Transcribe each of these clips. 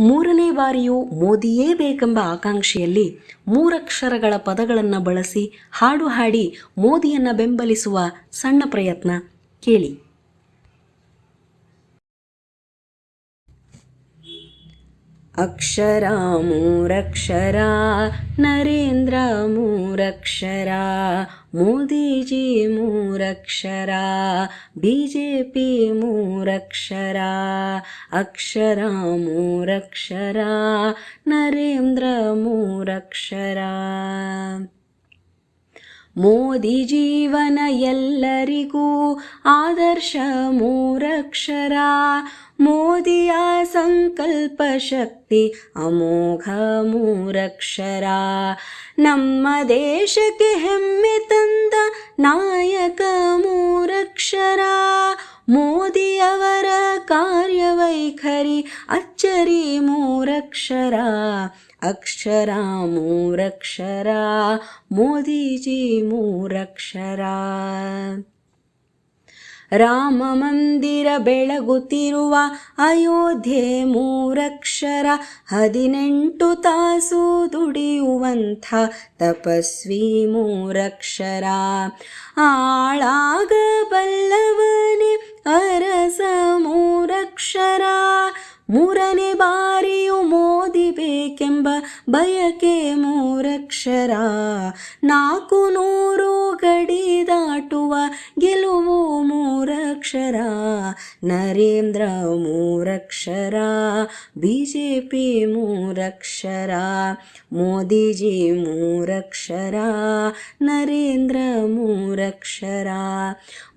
ಮೂರನೇ ಬಾರಿಯೂ ಮೋದಿಯೇ ಬೇಕೆಂಬ ಆಕಾಂಕ್ಷೆಯಲ್ಲಿ ಮೂರಕ್ಷರಗಳ ಪದಗಳನ್ನು ಬಳಸಿ ಹಾಡು ಹಾಡಿ ಮೋದಿಯನ್ನು ಬೆಂಬಲಿಸುವ ಸಣ್ಣ ಪ್ರಯತ್ನ ಕೇಳಿ. ಅಕ್ಷರ ಮೂರಕ್ಷರ, ನರೇಂದ್ರ ಮೂರಕ್ಷರ, ಮೋದಿಜಿ ಮೂರಕ್ಷರ, ಬಿಜೆಪಿ ಮೂರಕ್ಷರ. ಅಕ್ಷರ ಮೂರಕ್ಷರ, ನರೇಂದ್ರ ಮೂರಕ್ಷರ. ಮೋದಿ ಜೀವನ ಎಲ್ಲರಿಗೂ ಆದರ್ಶ ಮೂರಕ್ಷರ. ಮೋದಿಯ ಸಂಕಲ್ಪ ಶಕ್ತಿ ಅಮೋಘ ಮೂರಕ್ಷರ. ನಮ್ಮ ದೇಶಕ್ಕೆ ಹೆಮ್ಮೆ ತಂದ ನಾಯಕ ಮೂರಕ್ಷರ. ಮೋದಿಯವರ ಕಾರ್ಯವೈಖರಿ ಅಚ್ಚರಿ ಮೂರಕ್ಷರ. ಅಕ್ಷರ ಮೂರಕ್ಷರ, ಮೋದಿಜಿ ಮೂರಕ್ಷರ. ರಾಮ ಮಂದಿರ ಬೆಳಗುತ್ತಿರುವ ಅಯೋಧ್ಯೆ ಮೂರಕ್ಷರ. 18 ತಾಸು ದುಡಿಯುವಂಥ ತಪಸ್ವಿ ಮೂರಕ್ಷರ. ಆಳಾಗಬಲ್ಲವನೇ ಅರಸ ಮೂರಕ್ಷರ. ಮೂರನೇ ಬಾರಿಯೂ ಮೋದಿ ಬೇಕೆಂಬ ಬಯಕೆ ಮೂರಕ್ಷರ. 400 ಗಡಿ ದಾಟುವ ಗೆಲುವು ಮೂರಕ್ಷರ. ನರೇಂದ್ರ ಮೂರಕ್ಷರ, ಬಿಜೆಪಿ ಮೂರಕ್ಷರ. ಮೋದಿಜಿ ಮೂರಕ್ಷರ, ನರೇಂದ್ರ ಮೂರಕ್ಷರ.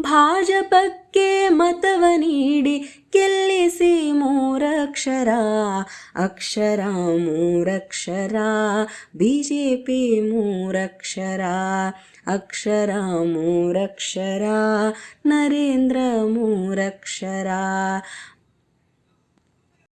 ಭಾಜಪಕ್ಕೆ ಮತವ ನೀಡಿ ಗೆಲ್ಲಿಸಿ ಮೂರಕ್ಷರ. ಅಕ್ಷರ ಮೂರಕ್ಷರ, ಬಿಜೆಪಿ ಮೂರಕ್ಷರ. ಅಕ್ಷರ ಮೂರಕ್ಷರ, ನರೇಂದ್ರ ಮೂರಕ್ಷರ.